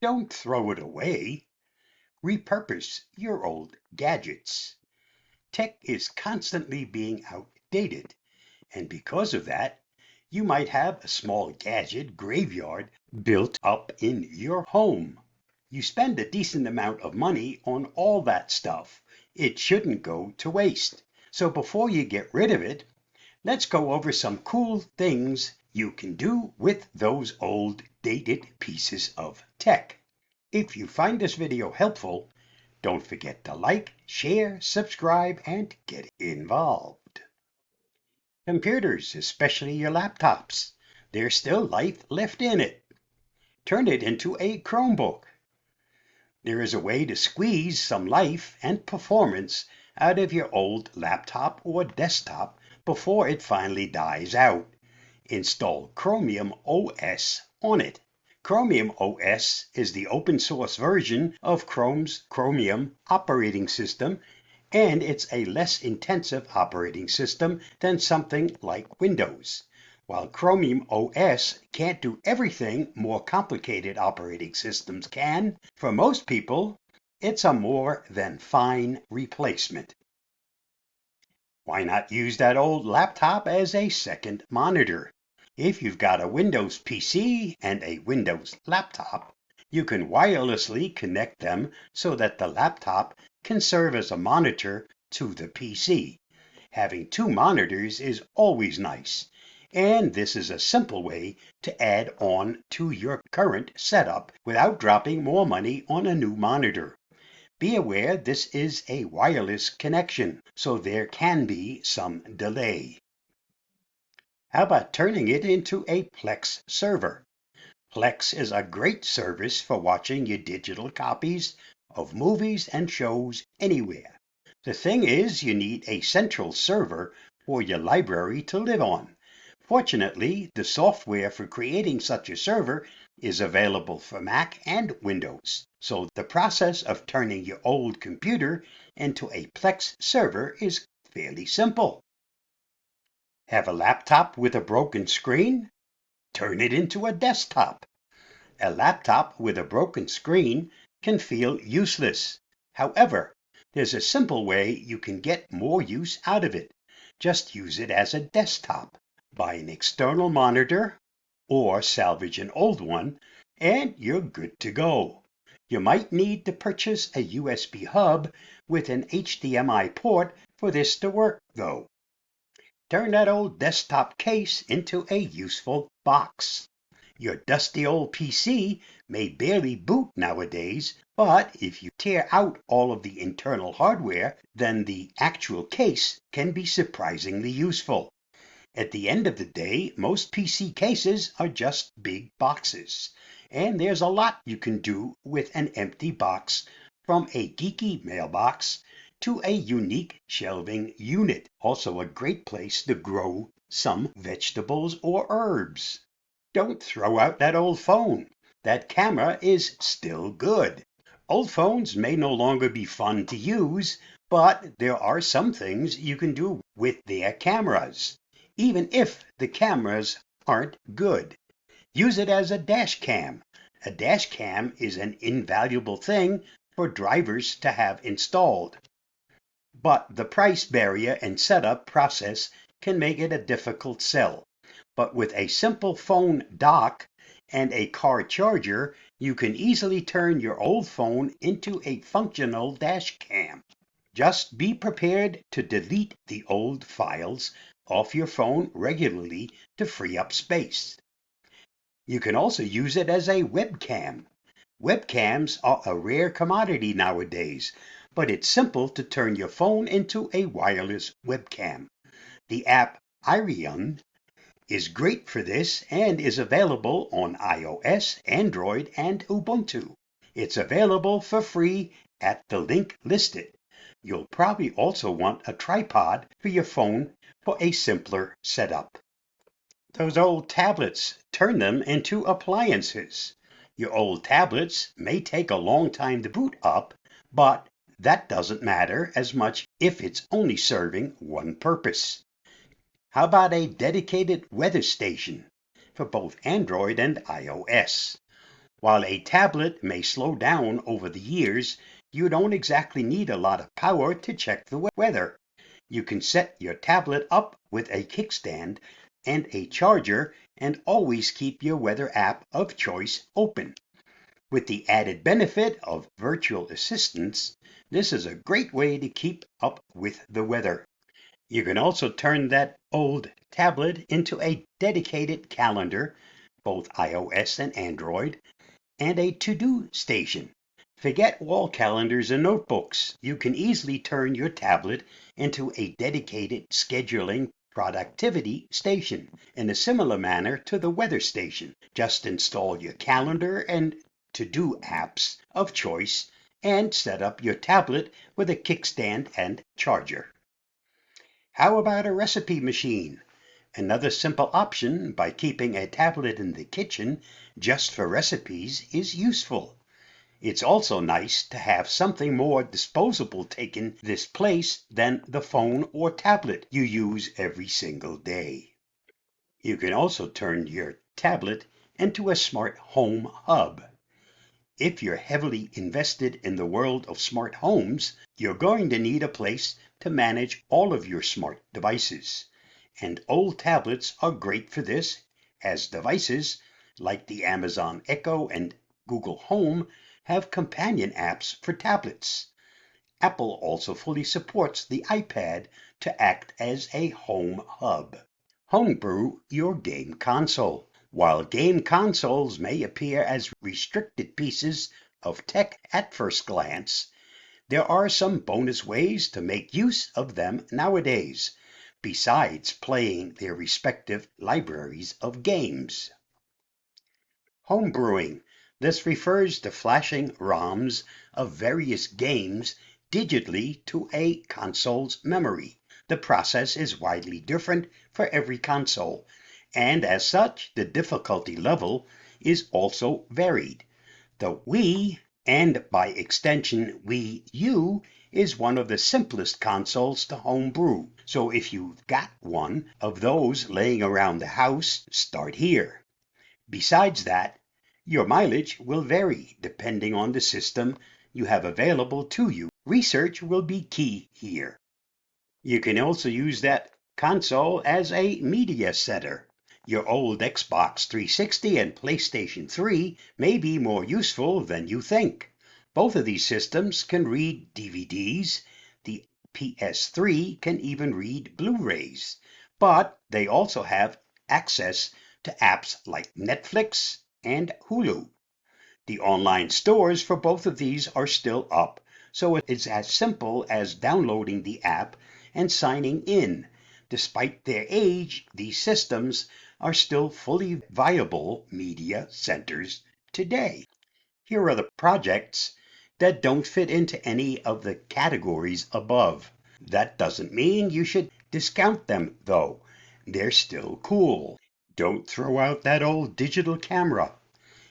Don't throw it away. Repurpose your old gadgets. Tech is constantly being outdated, and because of that, you might have a small gadget graveyard built up in your home. You spend a decent amount of money on all that stuff. It shouldn't go to waste. So before you get rid of it, let's go over some cool things you can do with those old dated pieces of tech. If you find this video helpful, don't forget to like, share, subscribe, and get involved. Computers, especially your laptops, there's still life left in it. Turn it into a Chromebook. There is a way to squeeze some life and performance out of your old laptop or desktop before it finally dies out. Install Chromium OS on it. Chromium OS is the open source version of Chrome's Chromium operating system, and it's a less intensive operating system than something like Windows. While Chromium OS can't do everything more complicated operating systems can, for most people, it's a more than fine replacement. Why not use that old laptop as a second monitor? If you've got a Windows PC and a Windows laptop, you can wirelessly connect them so that the laptop can serve as a monitor to the PC. Having two monitors is always nice, and this is a simple way to add on to your current setup without dropping more money on a new monitor. Be aware this is a wireless connection, so there can be some delay. How about turning it into a Plex server? Plex is a great service for watching your digital copies of movies and shows anywhere. The thing is, you need a central server for your library to live on. Fortunately, the software for creating such a server is available for Mac and Windows. So the process of turning your old computer into a Plex server is fairly simple. Have a laptop with a broken screen? Turn it into a desktop. A laptop with a broken screen can feel useless. However, there's a simple way you can get more use out of it. Just use it as a desktop. Buy an external monitor or salvage an old one, and you're good to go. You might need to purchase a USB hub with an HDMI port for this to work, though. Turn that old desktop case into a useful box. Your dusty old PC may barely boot nowadays, but if you tear out all of the internal hardware, then the actual case can be surprisingly useful. At the end of the day, most PC cases are just big boxes, and there's a lot you can do with an empty box, from a geeky mailbox to a unique shelving unit. Also a great place to grow some vegetables or herbs. Don't throw out that old phone. That camera is still good. Old phones may no longer be fun to use, but there are some things you can do with their cameras, even if the cameras aren't good. Use it as a dash cam. A dash cam is an invaluable thing for drivers to have installed, but the price barrier and setup process can make it a difficult sell. But with a simple phone dock and a car charger, you can easily turn your old phone into a functional dash cam. Just be prepared to delete the old files off your phone regularly to free up space. You can also use it as a webcam. Webcams are a rare commodity nowadays, but it's simple to turn your phone into a wireless webcam. The app Irion is great for this and is available on iOS, Android, and Ubuntu. It's available for free at the link listed. You'll probably also want a tripod for your phone for a simpler setup. Those old tablets, turn them into appliances. Your old tablets may take a long time to boot up, but that doesn't matter as much if it's only serving one purpose. How about a dedicated weather station for both Android and iOS? While a tablet may slow down over the years, you don't exactly need a lot of power to check the weather. You can set your tablet up with a kickstand and a charger and always keep your weather app of choice open. With the added benefit of virtual assistants, this is a great way to keep up with the weather. You can also turn that old tablet into a dedicated calendar, both iOS and Android, and a to-do station. Forget wall calendars and notebooks. You can easily turn your tablet into a dedicated scheduling productivity station in a similar manner to the weather station. Just install your calendar and to-do apps of choice and set up your tablet with a kickstand and charger. How about a recipe machine? Another simple option by keeping a tablet in the kitchen just for recipes is useful. It's also nice to have something more disposable taking this place than the phone or tablet you use every single day. You can also turn your tablet into a smart home hub. If you're heavily invested in the world of smart homes, you're going to need a place to manage all of your smart devices. And old tablets are great for this, as devices like the Amazon Echo and Google Home have companion apps for tablets. Apple also fully supports the iPad to act as a home hub. Homebrew your game console. While game consoles may appear as restricted pieces of tech at first glance, there are some bonus ways to make use of them nowadays, besides playing their respective libraries of games. Homebrewing. This refers to flashing ROMs of various games digitally to a console's memory. The process is widely different for every console, and as such, the difficulty level is also varied. The Wii, and by extension Wii U, is one of the simplest consoles to homebrew. So if you've got one of those laying around the house, start here. Besides that, your mileage will vary depending on the system you have available to you. Research will be key here. You can also use that console as a media center. Your old Xbox 360 and PlayStation 3 may be more useful than you think. Both of these systems can read DVDs. The PS3 can even read Blu-rays, but they also have access to apps like Netflix and Hulu. The online stores for both of these are still up, so it's as simple as downloading the app and signing in. Despite their age, these systems are still fully viable media centers today. Here are the projects that don't fit into any of the categories above. That doesn't mean you should discount them, though. They're still cool. Don't throw out that old digital camera.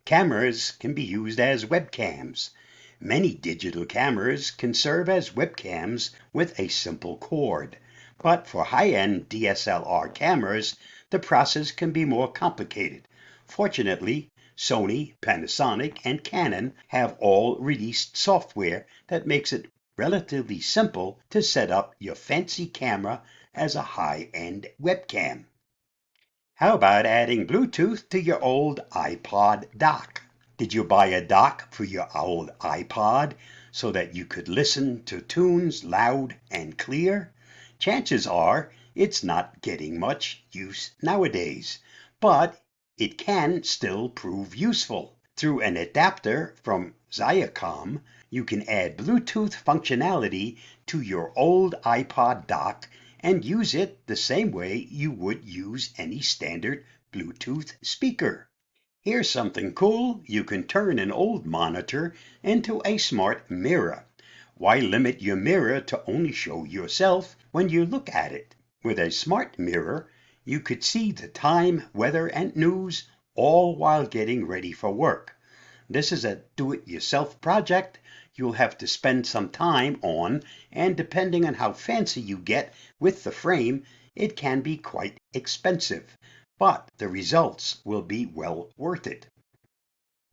Cameras can be used as webcams. Many digital cameras can serve as webcams with a simple cord. But for high-end DSLR cameras, the process can be more complicated. Fortunately, Sony, Panasonic, and Canon have all released software that makes it relatively simple to set up your fancy camera as a high-end webcam. How about adding Bluetooth to your old iPod dock? Did you buy a dock for your old iPod so that you could listen to tunes loud and clear? Chances are it's not getting much use nowadays, but it can still prove useful. Through an adapter from Xiacom, you can add Bluetooth functionality to your old iPod dock and use it the same way you would use any standard Bluetooth speaker. Here's something cool. You can turn an old monitor into a smart mirror. Why limit your mirror to only show yourself when you look at it? With a smart mirror, you could see the time, weather, and news all while getting ready for work. This is a do-it-yourself project you'll have to spend some time on, and depending on how fancy you get with the frame, it can be quite expensive, but the results will be well worth it.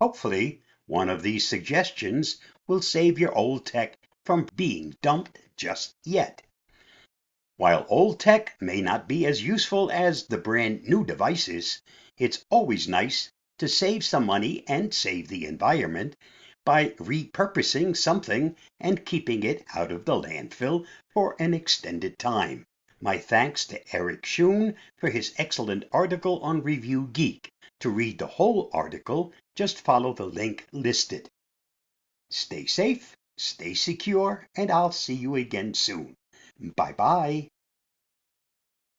Hopefully, one of these suggestions will save your old tech from being dumped just yet. While old tech may not be as useful as the brand new devices, it's always nice to save some money and save the environment by repurposing something and keeping it out of the landfill for an extended time. My thanks to Eric Schoen for his excellent article on Review Geek. To read the whole article, just follow the link listed. Stay safe, stay secure, and I'll see you again soon. Bye bye.